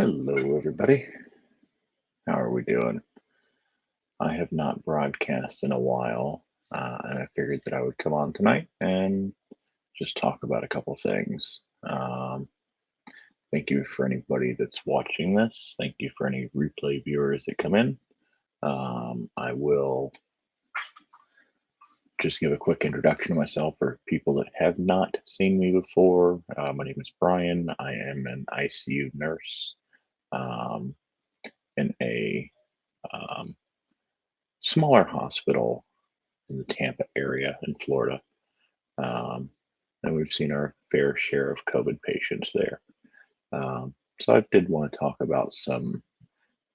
Hello, everybody. How are we doing? I have not broadcast in a while, and I figured that I would come on tonight and just talk about a couple things. Thank you for anybody that's watching this. Thank you for any replay viewers that come in. I will just give a quick introduction to myself for people that have not seen me before. My name is Brian. I am an ICU nurse um, in a um, smaller hospital in the Tampa area in Florida. And we've seen our fair share of COVID patients there. So I did want to talk about some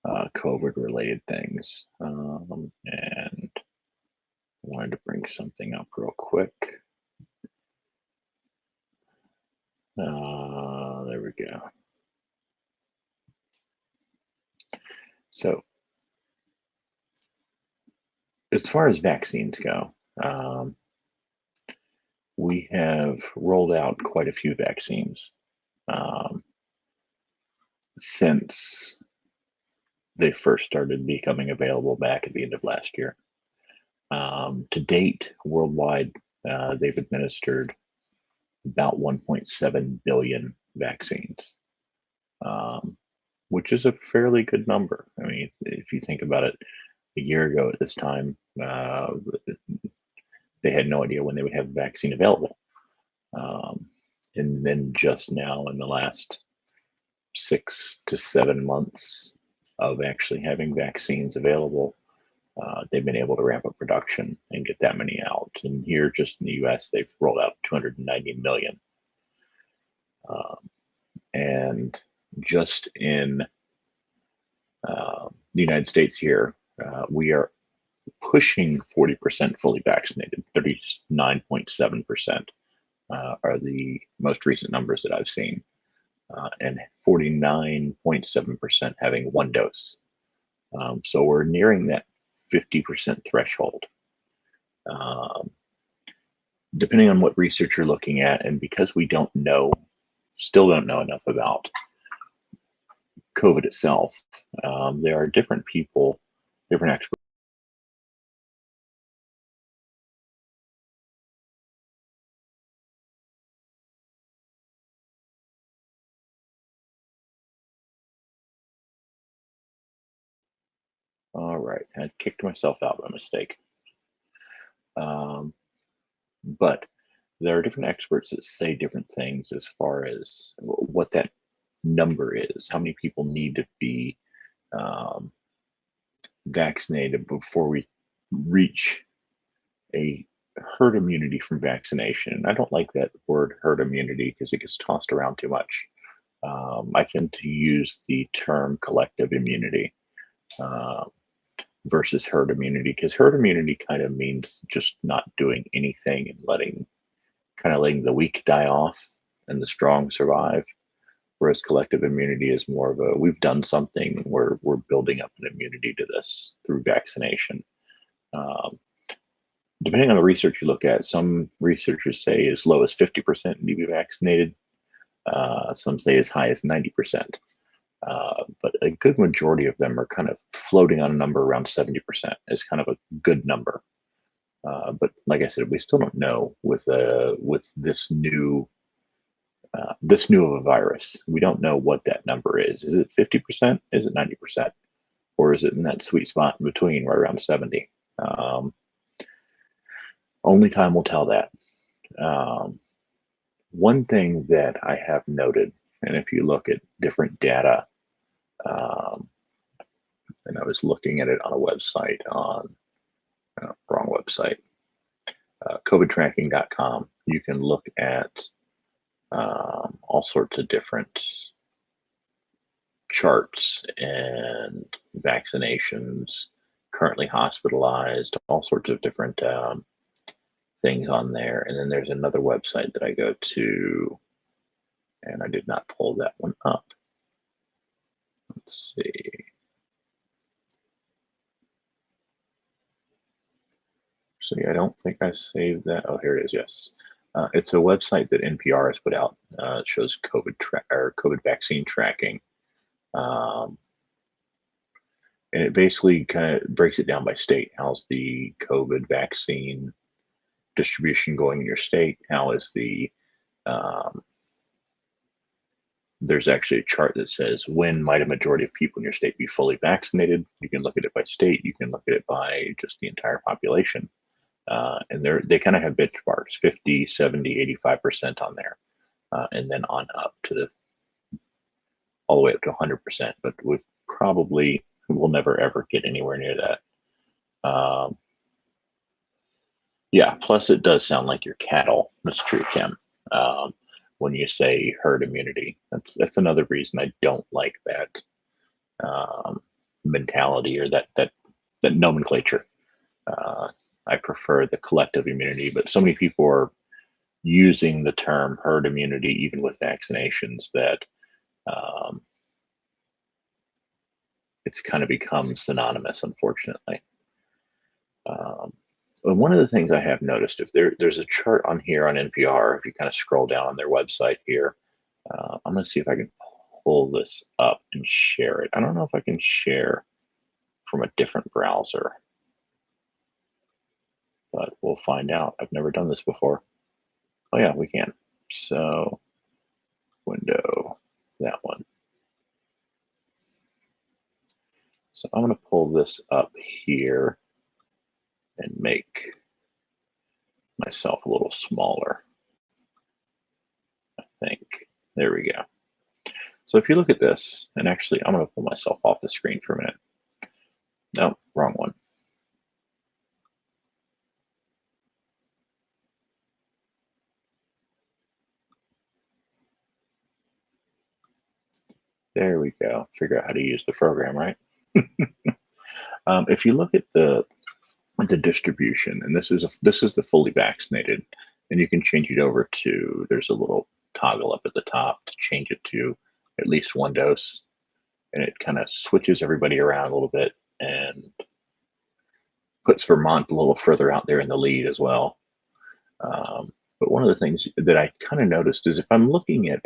COVID related things. And I wanted to bring something up real quick. There we go. So as far as vaccines go, we have rolled out quite a few vaccines since they first started becoming available back at the end of last year. To date, worldwide, they've administered about 1.7 billion vaccines, which is a fairly good number. I mean, if you think about it, a year ago at this time, they had no idea when they would have a vaccine available. And then just now, in the last 6 to 7 months of actually having vaccines available, they've been able to ramp up production and get that many out. And here, just in the US, they've rolled out 290 million. And just in the United States here, we are pushing 40% fully vaccinated. 39.7% are the most recent numbers that I've seen. And 49.7% having one dose. So we're nearing that 50% threshold. Depending on what research you're looking at, and because we still don't know enough about COVID itself, there are different people, different experts. All right, I kicked myself out by mistake. But there are different experts that say different things as far as what that number is, how many people need to be vaccinated before we reach a herd immunity from vaccination. I don't like that word herd immunity because it gets tossed around too much. I tend to use the term collective immunity versus herd immunity, because herd immunity kind of means just not doing anything and letting the weak die off and the strong survive. Whereas collective immunity is more of a, we've done something, we're building up an immunity to this through vaccination. Depending on the research you look at, some researchers say as low as 50% need to be vaccinated. Some say as high as 90%. But a good majority of them are kind of floating on a number around 70% is kind of a good number. But like I said, we still don't know with this new of a virus. We don't know what that number is. Is it 50%? Is it 90%? Or is it in that sweet spot in between, right around 70? Only time will tell that. One thing that I have noted, and if you look at different data, and I was looking at it on a website wrong website, covidtracking.com, you can look at all sorts of different charts and vaccinations, currently hospitalized, all sorts of different things on there. And then there's another website that I go to, and I did not pull that one up. Let's see. See, I don't think I saved that. Oh, here it is. Yes. It's a website that NPR has put out. It shows COVID vaccine tracking. Um, and it basically kind of breaks it down by state. How's the COVID vaccine distribution going in your state? How is um, there's actually a chart that says when might a majority of people in your state be fully vaccinated. You can look at it by state. You can look at it by just the entire population. And they kind of have benchmarks, 50, 70, 85% on there. And then on up to all the way up to 100%. But we'll never ever get anywhere near that. Yeah, plus it does sound like you're cattle. That's true, Kim. When you say herd immunity, that's another reason I don't like that mentality or that nomenclature. I prefer the collective immunity, but so many people are using the term herd immunity even with vaccinations that it's kind of become synonymous, unfortunately. But one of the things I have noticed, if there's a chart on here on NPR, if you kind of scroll down on their website here, I'm going to see if I can pull this up and share it. I don't know if I can share from a different browser, but we'll find out. I've never done this before. Oh yeah, we can. So window, that one. So I'm going to pull this up here and make myself a little smaller. I think. There we go. So if you look at this, and actually I'm going to pull myself off the screen for a minute. No, wrong one. There we go. Figure out how to use the program, right? If you look at the distribution, and this is the fully vaccinated, and you can change it over to, there's a little toggle up at the top to change it to at least one dose, and it kind of switches everybody around a little bit and puts Vermont a little further out there in the lead as well. But one of the things that I kind of noticed is if I'm looking at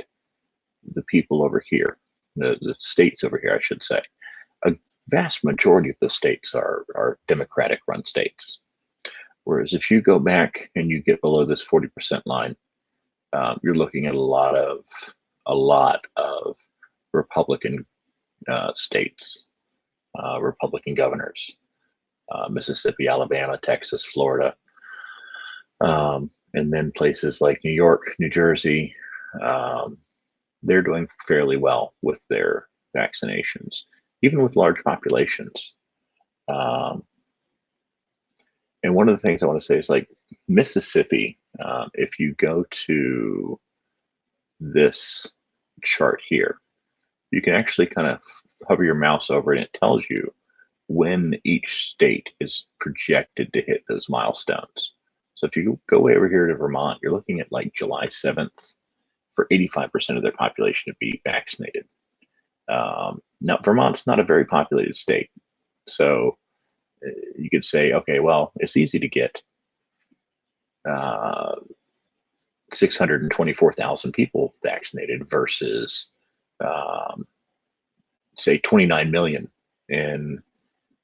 the people over here, the states over here, I should say, a vast majority of the states are Democratic run states. Whereas if you go back and you get below this 40% line, you're looking at a lot of Republican states, Republican governors, Mississippi, Alabama, Texas, Florida, and then places like New York, New Jersey. They're doing fairly well with their vaccinations, even with large populations. And one of the things I want to say is like Mississippi, if you go to this chart here, you can actually kind of hover your mouse over it and it tells you when each state is projected to hit those milestones. So if you go way over here to Vermont, you're looking at like July 7th for 85% of their population to be vaccinated. Now, Vermont's not a very populated state. So you could say, okay, well, it's easy to get 624,000 people vaccinated versus, say, 29 million in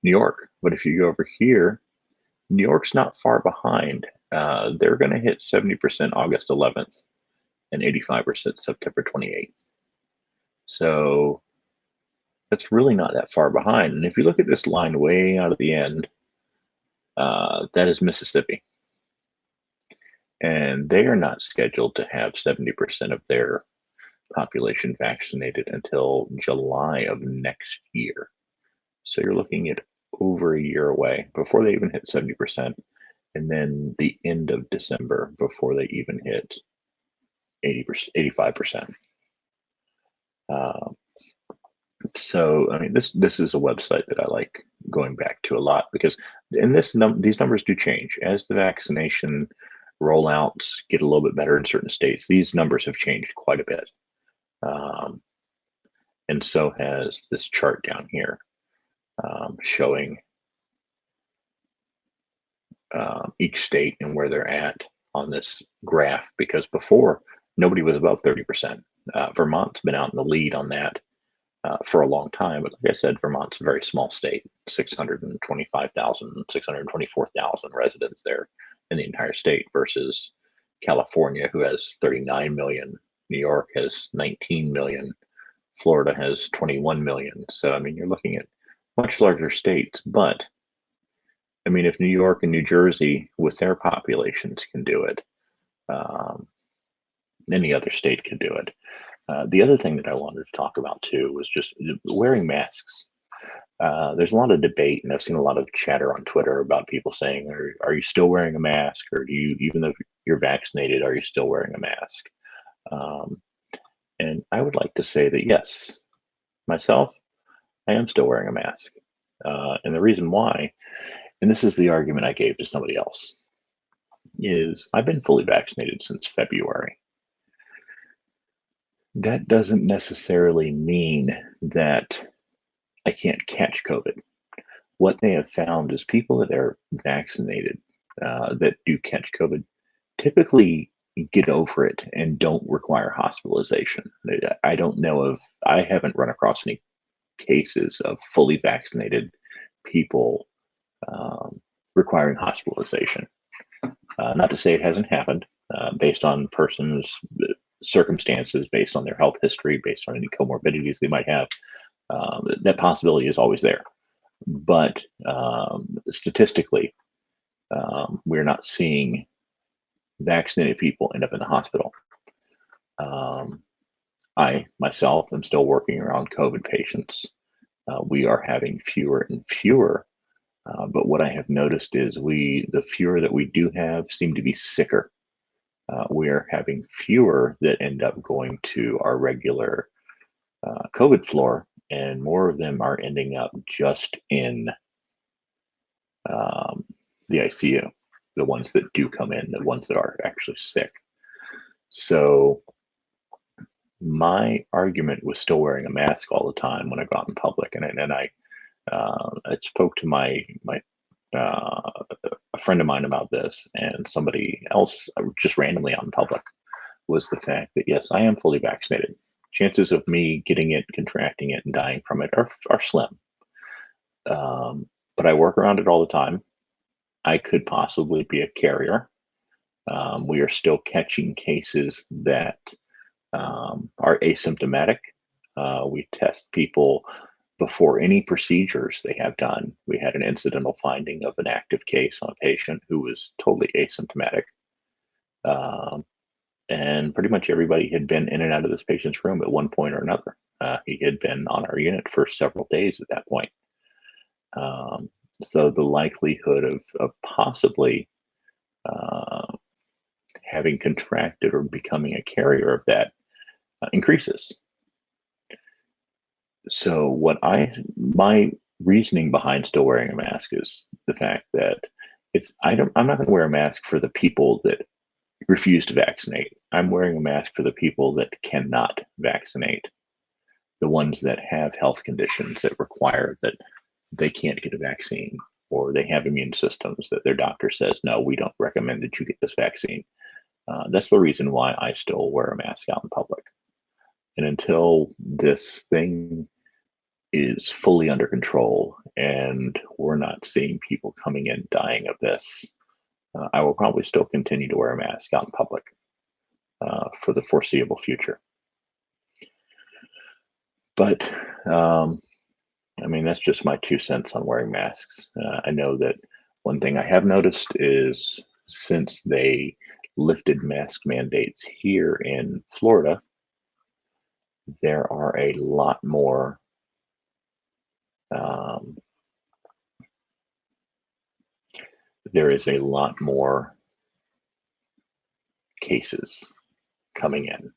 New York. But if you go over here, New York's not far behind. They're going to hit 70% August 11th and 85% September 28th. So that's really not that far behind. And if you look at this line way out at the end, that is Mississippi. And they are not scheduled to have 70% of their population vaccinated until July of next year. So you're looking at over a year away before they even hit 70%, and then the end of December before they even hit 80%, 85%. So I mean, this is a website that I like going back to a lot because, and these numbers do change as the vaccination rollouts get a little bit better in certain states. These numbers have changed quite a bit, and so has this chart down here showing each state and where they're at on this graph. Because before nobody was above 30%. Vermont's been out in the lead on that for a long time. But like I said, Vermont's a very small state, 625,000, 624,000 residents there in the entire state versus California, who has 39 million. New York has 19 million. Florida has 21 million. So, I mean, you're looking at much larger states. But, I mean, if New York and New Jersey with their populations can do it, um, any other state could do it. The other thing that I wanted to talk about too was just wearing masks. There's a lot of debate, and I've seen a lot of chatter on Twitter about people saying, are you still wearing a mask? Or do you, even though you're vaccinated, are you still wearing a mask? Um, and I would like to say that yes, myself, I am still wearing a mask. And the reason why, and this is the argument I gave to somebody else, is I've been fully vaccinated since February. That doesn't necessarily mean that I can't catch COVID. What they have found is people that are vaccinated that do catch COVID typically get over it and don't require hospitalization. I don't know of, I haven't run across any cases of fully vaccinated people um, requiring hospitalization. Not to say it hasn't happened, based on person's circumstances, based on their health history, based on any comorbidities they might have. That possibility is always there. But statistically, we're not seeing vaccinated people end up in the hospital. I myself am still working around COVID patients. We are having fewer and fewer. But what I have noticed is the fewer that we do have seem to be sicker. We are having fewer that end up going to our regular COVID floor, and more of them are ending up just in the ICU, the ones that do come in, the ones that are actually sick. So my argument was still wearing a mask all the time when I got in public, and I spoke to a friend of mine about this, and somebody else just randomly out in public, was the fact that yes, I am fully vaccinated. Chances of me getting it, contracting it, and dying from it are slim. But I work around it all the time. I could possibly be a carrier. We are still catching cases that are asymptomatic. We test people before any procedures they have done. We had an incidental finding of an active case on a patient who was totally asymptomatic. And pretty much everybody had been in and out of this patient's room at one point or another. He had been on our unit for several days at that point. So the likelihood of possibly having contracted or becoming a carrier of that increases. So my reasoning behind still wearing a mask is the fact that I'm not going to wear a mask for the people that refuse to vaccinate. I'm wearing a mask for the people that cannot vaccinate, the ones that have health conditions that require that they can't get a vaccine, or they have immune systems that their doctor says, no, we don't recommend that you get this vaccine. That's the reason why I still wear a mask out in public. And until this thing is fully under control and we're not seeing people coming in dying of this, I will probably still continue to wear a mask out in public for the foreseeable future. But I mean, that's just my 2 cents on wearing masks. I know that one thing I have noticed is since they lifted mask mandates here in Florida, there are a lot more there is a lot more cases coming in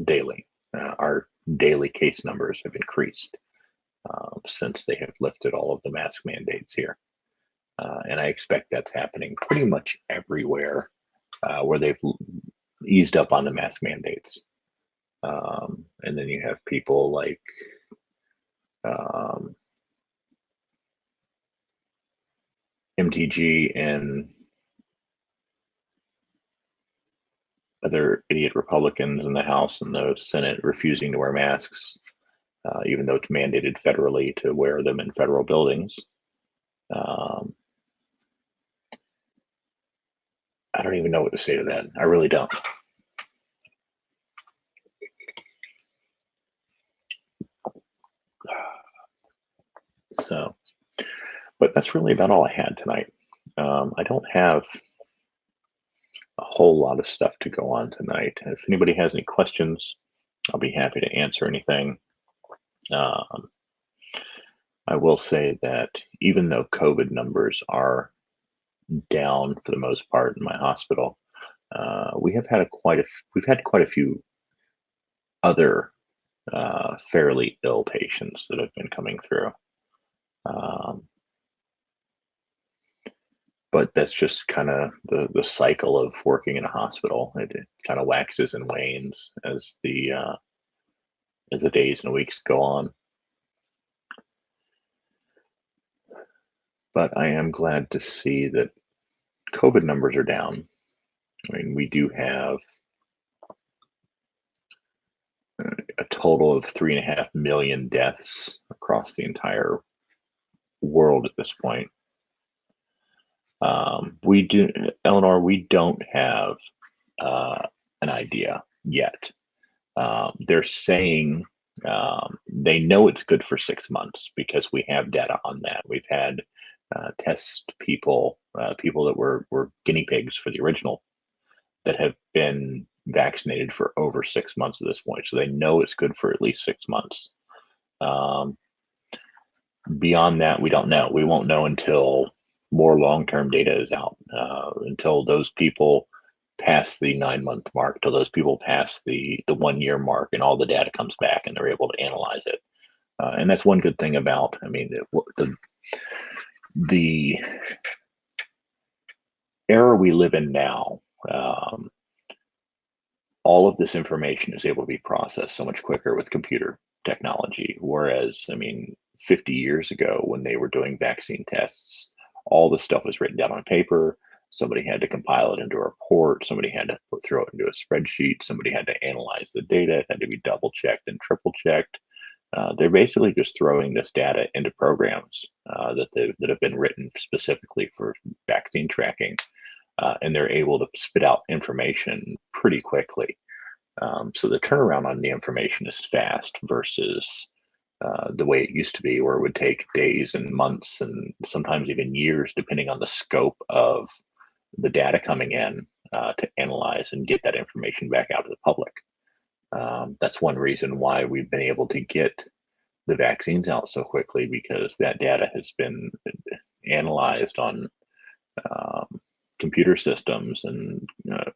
daily. Our daily case numbers have increased since they have lifted all of the mask mandates here. And I expect that's happening pretty much everywhere where they've eased up on the mask mandates. And then you have people like MTG and other idiot Republicans in the House and the Senate refusing to wear masks. even though it's mandated federally to wear them in federal buildings. I don't even know what to say to that. I really don't. So, but that's really about all I had tonight. I don't have a whole lot of stuff to go on tonight. If anybody has any questions, I'll be happy to answer anything. I will say that even though COVID numbers are down for the most part in my hospital, we've had quite a few other fairly ill patients that have been coming through. But that's just kind of the cycle of working in a hospital. It kind of waxes and wanes as the days and weeks go on. But I am glad to see that COVID numbers are down. I mean, we do have a total of 3.5 million deaths across the entire world at this point. Eleanor, we don't have an idea yet. They're saying they know it's good for 6 months because we have data on that. We've had test people that were guinea pigs for the original that have been vaccinated for over 6 months at this point. So they know it's good for at least 6 months. Beyond that, we don't know. We won't know until more long-term data is out, until those people pass the 9-month mark, till those people pass the 1-year mark, and all the data comes back and they're able to analyze it. And that's one good thing about, I mean, the era we live in now, all of this information is able to be processed so much quicker with computer technology. Whereas, I mean, 50 years ago when they were doing vaccine tests, all the stuff was written down on paper. Somebody had to compile it into a report. Somebody had to throw it into a spreadsheet. Somebody had to analyze the data. It had to be double checked and triple checked. They're basically just throwing this data into programs that have been written specifically for vaccine tracking, and they're able to spit out information pretty quickly. So the turnaround on the information is fast versus the way it used to be, where it would take days and months and sometimes even years, depending on the scope of the data coming in, to analyze and get that information back out to the public. That's one reason why we've been able to get the vaccines out so quickly, because that data has been analyzed on computer systems and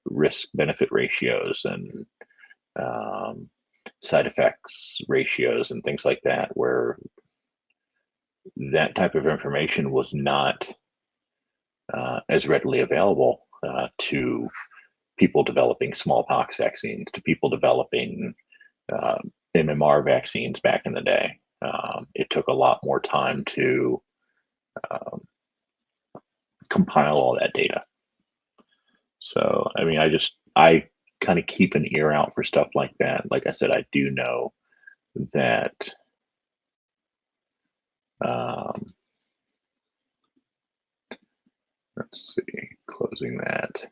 risk benefit ratios and side effects ratios and things like that, where that type of information was not as readily available to people developing smallpox vaccines, to people developing MMR vaccines back in the day. It took a lot more time to compile all that data. So, I mean, I kind of keep an ear out for stuff like that. Like I said, I do know that let's see, closing that.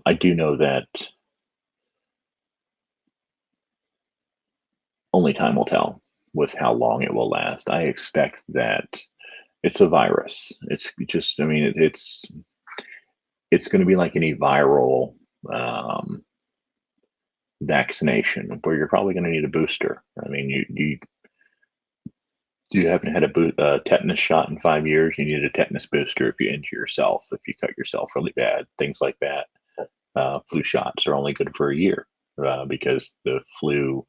I do know that only time will tell with how long it will last. I expect that it's a virus. It's just, I mean, it's going to be like any viral vaccination, where you're probably going to need a booster. I mean, you haven't had a tetanus shot in 5 years, you need a tetanus booster if you injure yourself, if you cut yourself really bad, things like that. Flu shots are only good for a year because the flu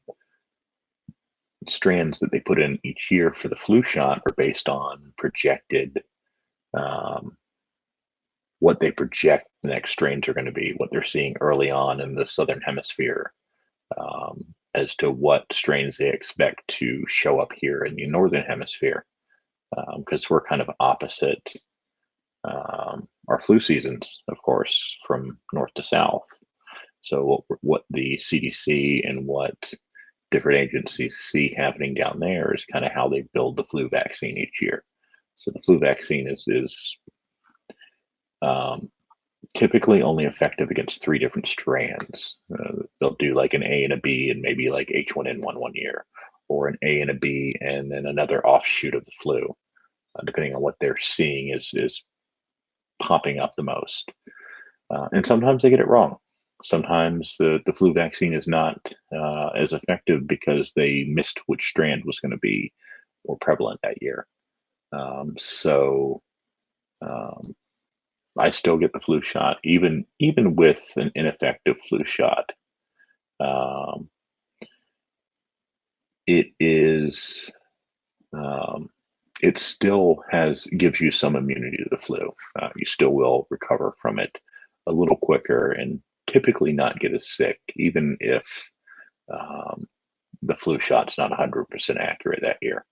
strands that they put in each year for the flu shot are based on projected what they project the next strains are going to be, what they're seeing early on in the southern hemisphere, as to what strains they expect to show up here in the northern hemisphere, because we're kind of opposite our flu seasons, of course, from north to south. So what the CDC and what different agencies see happening down there is kind of how they build the flu vaccine each year. So the flu vaccine is typically only effective against 3 different strands. They'll do like an A and a B and maybe like H1N1 one year, or an A and a B and then another offshoot of the flu, depending on what they're seeing is popping up the most. And sometimes they get it wrong. Sometimes the flu vaccine is not as effective because they missed which strand was going to be more prevalent that year. So I still get the flu shot, even with an ineffective flu shot. It is it still gives you some immunity to the flu. You still will recover from it a little quicker and typically not get as sick, even if the flu shot's not 100% accurate that year.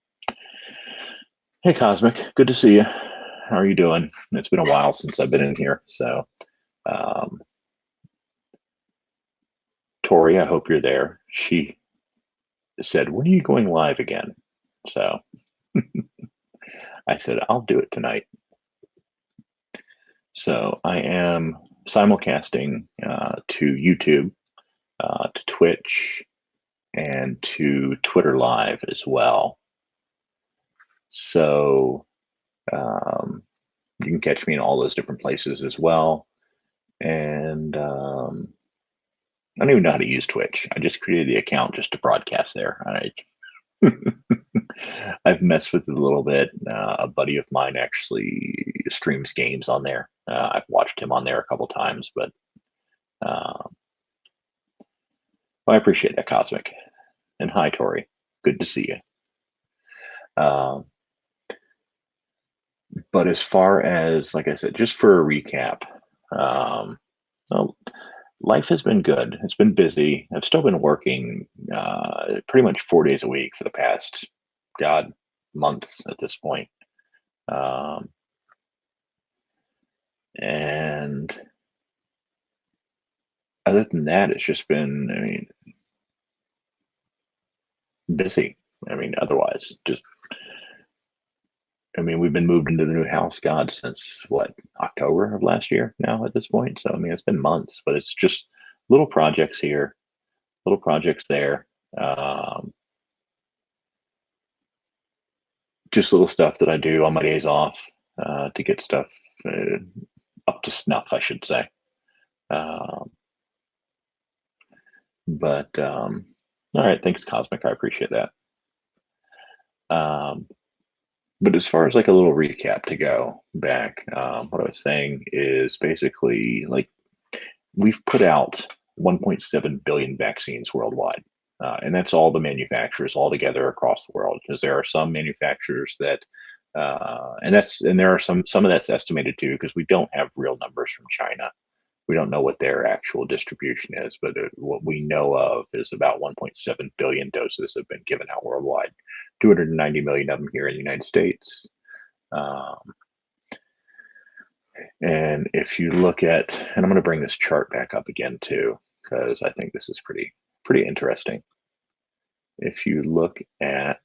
Hey, Cosmic, good to see you. How are you doing? It's been a while since I've been in here. So, Tori, I hope you're there. She said, when are you going live again? So I said, I'll do it tonight. So I am simulcasting to YouTube, to Twitch, and to Twitter Live as well. So you can catch me in all those different places as well. And I don't even know how to use Twitch. I just created the account just to broadcast there. I've messed with it a little bit. A buddy of mine actually streams games on there. I've watched him on there a couple times, but well, I appreciate that, Cosmic. And hi, Tori. Good to see you. But as far as, like I said, just for a recap, well, life has been good. It's been busy. I've still been working pretty much 4 days a week for the past, months at this point. And other than that, it's just been, busy. Otherwise, we've been moved into the new house, since what, October of last year now at this point. So, it's been months, but it's just little projects here, little projects there. Just little stuff that I do on my days off to get stuff up to snuff, I should say. But all right, thanks, Cosmic. I appreciate that. But as far as like a little recap to go back, what I was saying is basically like we've put out 1.7 billion vaccines worldwide. And that's all the manufacturers all together across the world, because there are some manufacturers that, and there are some of that's estimated too, because we don't have real numbers from China. We don't know what their actual distribution is, but what we know of is about 1.7 billion doses have been given out worldwide, 290 million of them here in the United States. And if you look at, and I'm going to bring this chart back up again too, because I think this is pretty interesting. If you look at,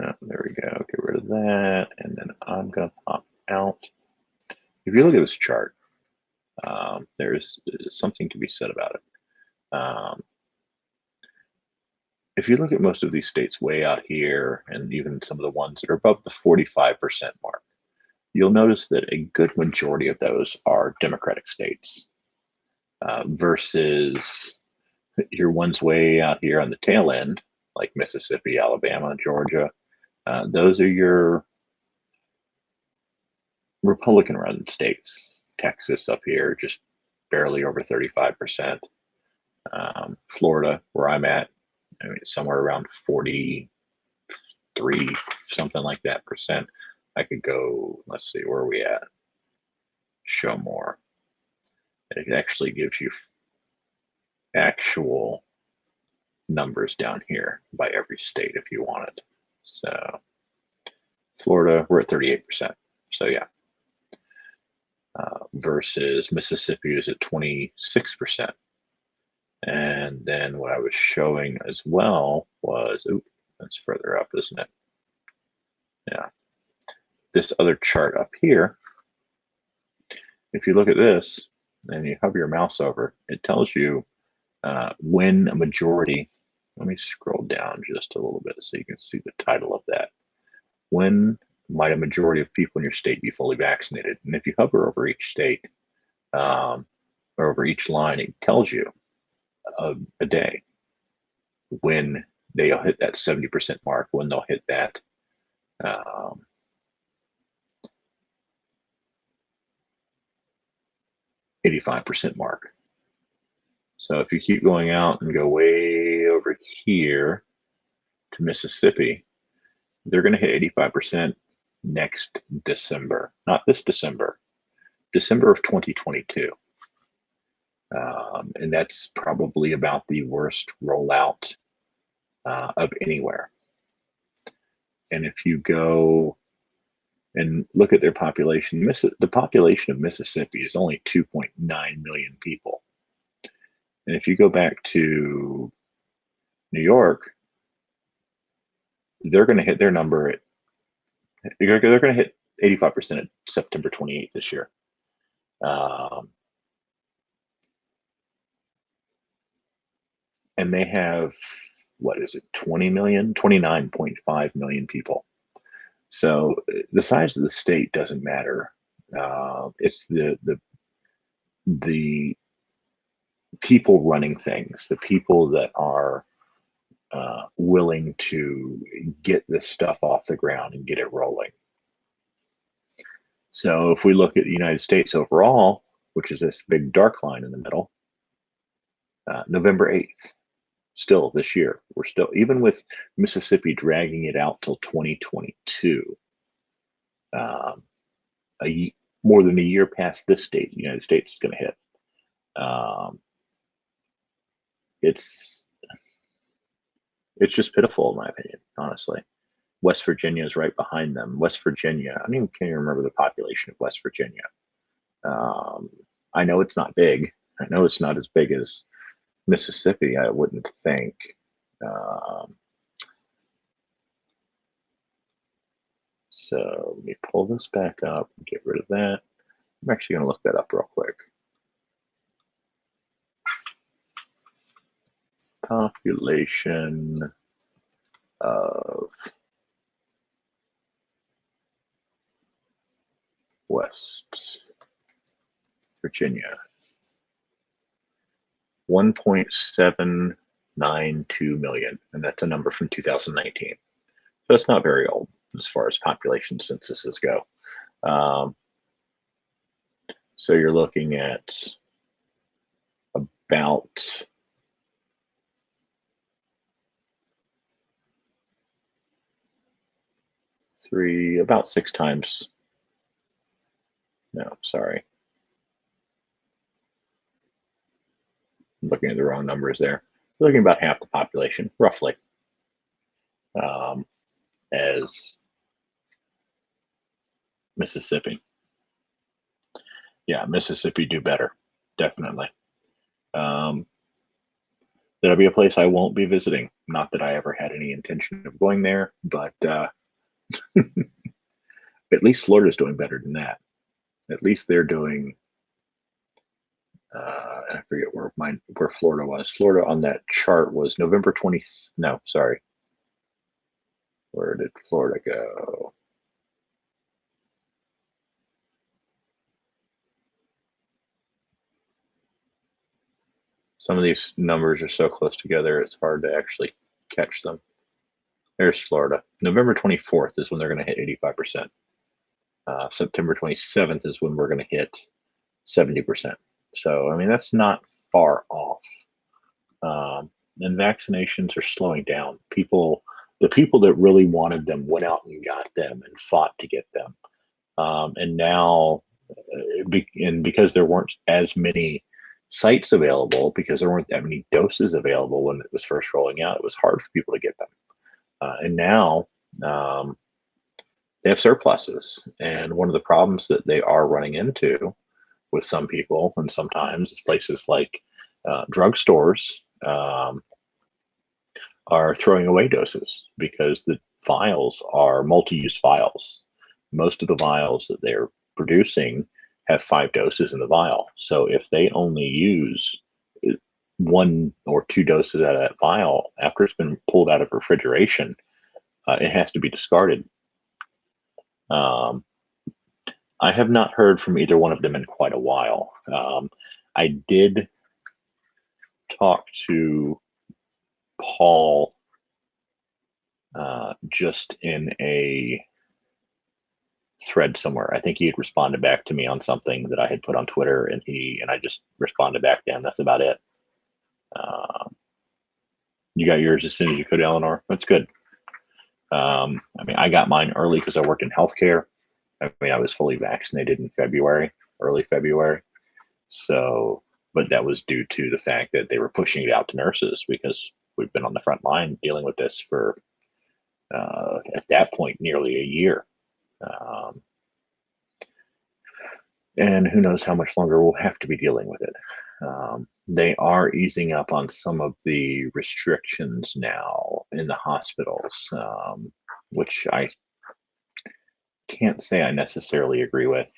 oh, there we go, get rid of that, and then I'm going to pop out. If you look at this chart, there's something to be said about it. If you look at most of these states way out here, and even some of the ones that are above the 45% mark, you'll notice that a good majority of those are Democratic states versus your ones way out here on the tail end, like Mississippi, Alabama, Georgia. Those are your Republican-run states. Texas up here, just barely over 35%. Florida, where I'm at, somewhere around 43, something like that percent. I could go, let's see, where are we at? Show more. It actually gives you actual numbers down here by every state if you want it. So Florida, we're at 38%. So yeah. Versus Mississippi is at 26%. And then what I was showing as well was, ooh, that's further up, isn't it? Yeah. This other chart up here, if you look at this and you hover your mouse over, it tells you when a majority, let me scroll down just a little bit so you can see the title of that. When might a majority of people in your state be fully vaccinated? And if you hover over each state or over each line, it tells you a day when they'll hit that 70% mark, when they'll hit that 85% mark. So if you keep going out and go way over here to Mississippi, they're going to hit 85% next December, not this December, December of 2022. And that's probably about the worst rollout of anywhere. And if you go and look at their population, the population of Mississippi is only 2.9 million people. And if you go back to New York, they're going to hit their number at, they're going to hit 85% at September 28th this year. And they have, what is it, 20 million, 29.5 million people. So the size of the state doesn't matter. It's the people running things, the people that are willing to get this stuff off the ground and get it rolling. So if we look at the United States overall, which is this big dark line in the middle, November 8th, still this year, we're still, even with Mississippi dragging it out till 2022, more than a year past this date, the United States is going to hit. It's just pitiful, in my opinion, honestly. West Virginia is right behind them. West Virginia, I can't even remember the population of West Virginia. I know it's not big. I know it's not as big as Mississippi, I wouldn't think. So let me pull this back up and get rid of that. I'm actually going to look that up real quick. Population of West Virginia. 1.792 million, and that's a number from 2019. So it's not very old as far as population censuses go. So you're looking at about about 6 times. No, sorry. I'm looking at the wrong numbers there. We're looking at about half the population, roughly, as Mississippi. Yeah, Mississippi do better, definitely. That'll be a place I won't be visiting. Not that I ever had any intention of going there, but at least Florida's doing better than that. At least they're doing, I forget where Florida was. Florida on that chart was November 20th. No, sorry. Where did Florida go? Some of these numbers are so close together, it's hard to actually catch them. There's Florida. November 24th is when they're going to hit 85%. September 27th is when we're going to hit 70%. So, I mean, that's not far off. And vaccinations are slowing down. The people that really wanted them went out and got them and fought to get them. And now, because there weren't as many sites available, because there weren't that many doses available when it was first rolling out, it was hard for people to get them. And now they have surpluses. And one of the problems that they are running into with some people, and sometimes, is places like drugstores are throwing away doses because the vials are multi-use vials. Most of the vials that they're producing have 5 doses in the vial. So if they only use 1 or 2 doses out of that vial after it's been pulled out of refrigeration, it has to be discarded. Um, I have not heard from either one of them in quite a while. I did talk to Paul just in a thread somewhere. I think he had responded back to me on something that I had put on Twitter, and I just responded back to him. That's about it. You got yours as soon as you could, Eleanor. That's good. I mean, I got mine early because I worked in healthcare. I mean, I was fully vaccinated in February, early February. So, but that was due to the fact that they were pushing it out to nurses because we've been on the front line dealing with this for, at that point, nearly a year. And who knows how much longer we'll have to be dealing with it. They are easing up on some of the restrictions now in the hospitals, which I can't say I necessarily agree with.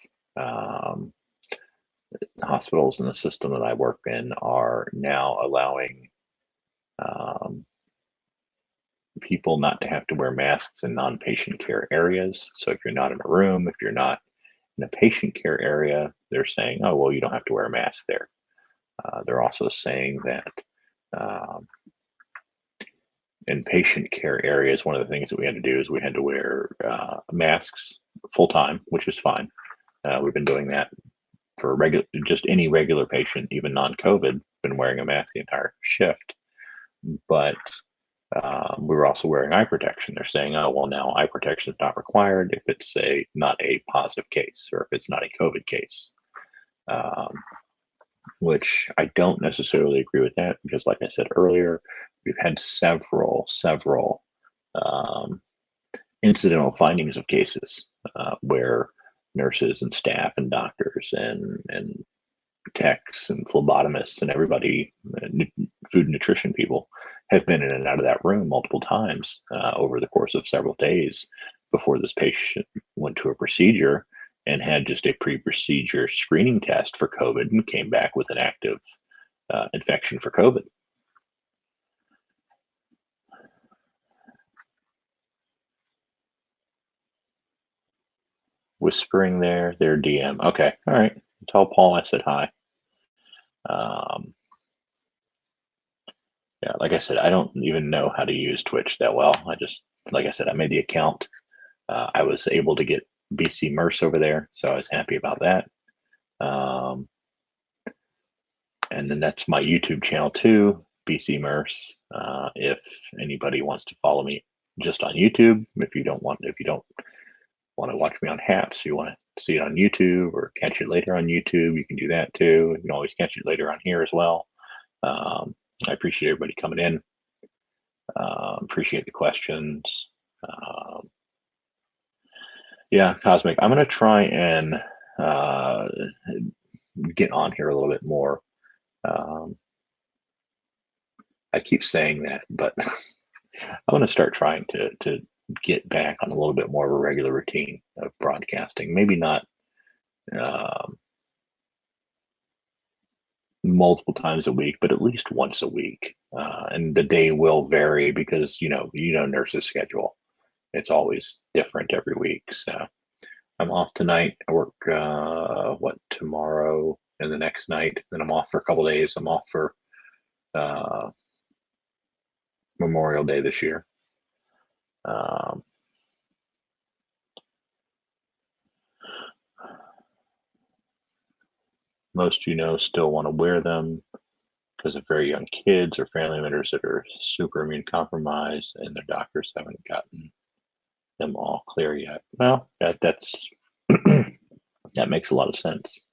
Hospitals in the system that I work in are now allowing people not to have to wear masks in non-patient care areas. So if you're not in a room, if you're not in a patient care area, they're saying, oh, well, you don't have to wear a mask there. They're also saying that in patient care areas, one of the things that we had to do is we had to wear masks full time, which is fine. We've been doing that for just any regular patient, even non-COVID, been wearing a mask the entire shift. But we were also wearing eye protection. They're saying, oh, well, now eye protection is not required if it's not a positive case or if it's not a COVID case. Which I don't necessarily agree with that because, like I said earlier, we've had several incidental findings of cases where nurses and staff and doctors and techs and phlebotomists and everybody, food and nutrition people, have been in and out of that room multiple times over the course of several days before this patient went to a procedure and had just a pre-procedure screening test for COVID and came back with an active infection for COVID. Whispering their DM. Okay, all right. Tell Paul I said hi. Yeah, like I said, I don't even know how to use Twitch that well. Like I said, I made the account. I was able to get BC Merce over there, so I was happy about that. And then that's my YouTube channel too, BC Merce. If anybody wants to follow me just on YouTube, if you don't want to watch me on Haps, you want to see it on YouTube or catch it later on YouTube, you can do that too. You can always catch it later on here as well. I appreciate everybody coming in. Appreciate the questions. Yeah, Cosmic, I'm going to try and get on here a little bit more. I keep saying that, but I want to start trying to get back on a little bit more of a regular routine of broadcasting. Maybe not multiple times a week, but at least once a week. And the day will vary because nurse's schedule. It's always different every week. So I'm off tonight. I work tomorrow and the next night. Then I'm off for a couple days. I'm off for Memorial Day this year. Most still want to wear them because of very young kids or family members that are super immune compromised and their doctors haven't gotten them all clear yet. Well, that's that makes a lot of sense.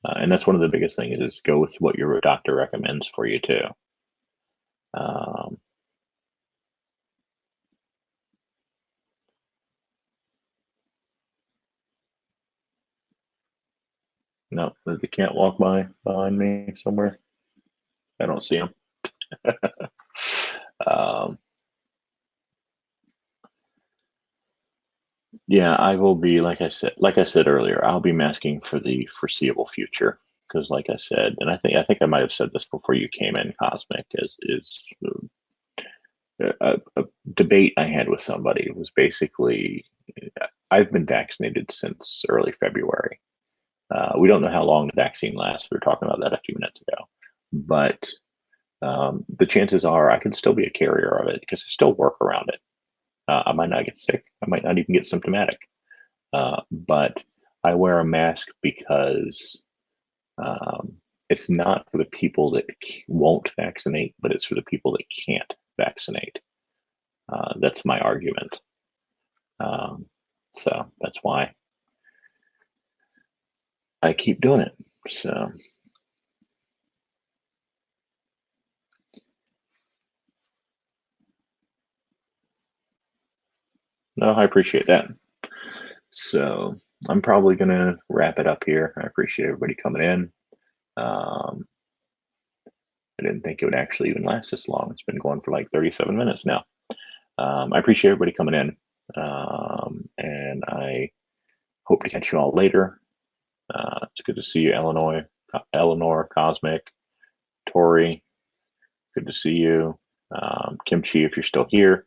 And that's one of the biggest things is go with what your doctor recommends for you too. No, they can't walk behind me somewhere. I don't see them. um, yeah, I will be like I said earlier, I'll be masking for the foreseeable future because, like I said, and I think I might have said this before you came in. Cosmic is a debate I had with somebody. It was basically, I've been vaccinated since early February. We don't know how long the vaccine lasts. We were talking about that a few minutes ago, but the chances are I could still be a carrier of it because I still work around it. I might not get sick. I might not even get symptomatic. But I wear a mask because it's not for the people that won't vaccinate, but it's for the people that can't vaccinate. That's my argument. Um, so that's why I keep doing it. So, no, I appreciate that. So, I'm probably going to wrap it up here. I appreciate everybody coming in. Um, I didn't think it would actually even last this long. It's been going for like 37 minutes now. I appreciate everybody coming in. And I hope to catch you all later. It's good to see you, Eleanor, Cosmic, Tori. Good to see you. Kimchi, if you're still here,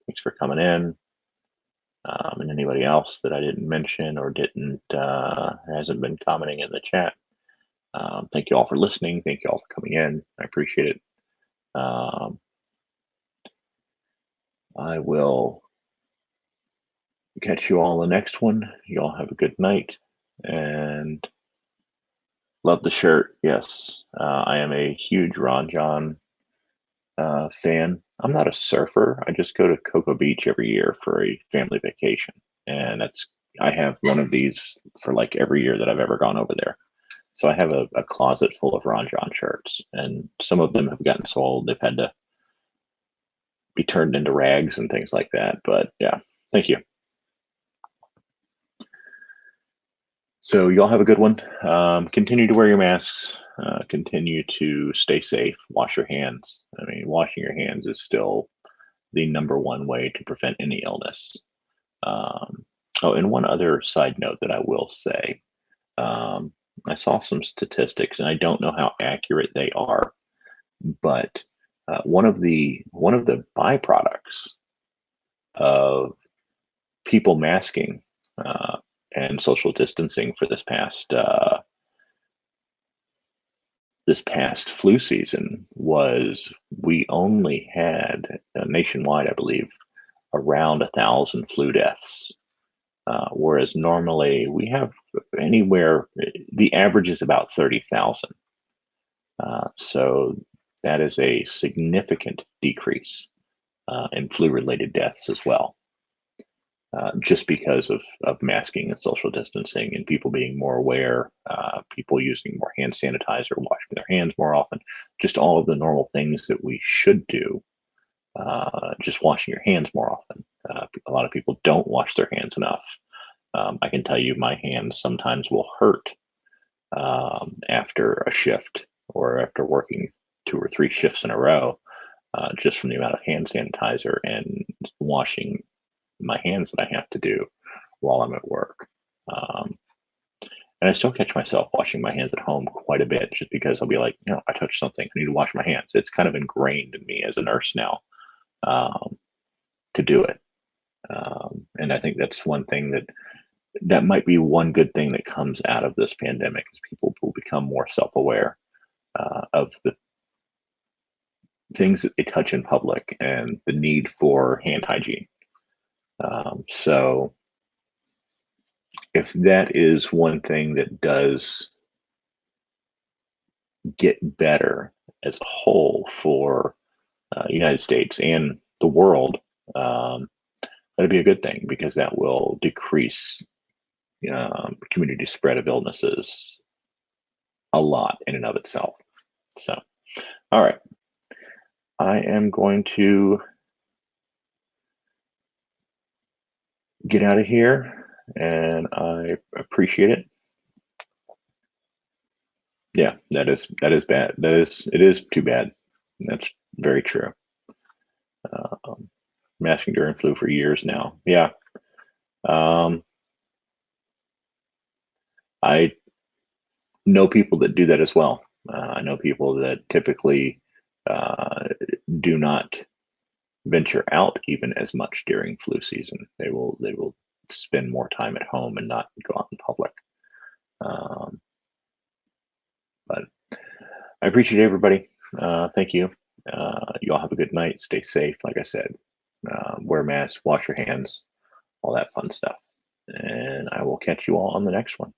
thanks for coming in. And anybody else that I didn't mention or hasn't been commenting in the chat. Thank you all for listening. Thank you all for coming in. I appreciate it. I will catch you all in the next one. You all have a good night and love the shirt. Yes, I am a huge Ron John fan. I'm not a surfer. I just go to Cocoa Beach every year for a family vacation, and I have one of these for like every year that I've ever gone over there. So I have a closet full of Ron John shirts, and some of them have gotten sold. They've had to be turned into rags and things like that. But yeah, thank you. So y'all have a good one. Continue to wear your masks. Continue to stay safe. Wash your hands. I mean, washing your hands is still the number one way to prevent any illness. Oh, and one other side note that I will say, I saw some statistics, and I don't know how accurate they are, but one of the byproducts of people masking and social distancing for this past flu season was we only had nationwide, I believe, around 1,000 flu deaths, whereas normally we have the average is about 30,000. So that is a significant decrease in flu-related deaths as well. Just because of masking and social distancing and people being more aware, people using more hand sanitizer, washing their hands more often, just all of the normal things that we should do, just washing your hands more often. A lot of people don't wash their hands enough. I can tell you my hands sometimes will hurt after a shift or after working 2 or 3 shifts in a row, just from the amount of hand sanitizer and washing my hands that I have to do while I'm at work. And I still catch myself washing my hands at home quite a bit just because I'll be like, I touched something. I need to wash my hands. It's kind of ingrained in me as a nurse now to do it. And I think that's one thing that might be one good thing that comes out of this pandemic is people will become more self-aware of the things that they touch in public and the need for hand hygiene. So if that is one thing that does get better as a whole for United States and the world, that'd be a good thing because that will decrease community spread of illnesses a lot in and of itself. So, all right, I am going to get out of here, and I appreciate it. Yeah, that is bad. It is too bad. That's very true. Um, Masking during flu for years now. Yeah. Um, I know people that do that as well. I know people that typically uh, do not venture out even as much during flu season. They will spend more time at home and not go out in public. Um, but I appreciate everybody. Thank you. You all have a good night. Stay safe. Like I said, wear masks, wash your hands, all that fun stuff. And I will catch you all on the next one.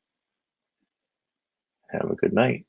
Have a good night.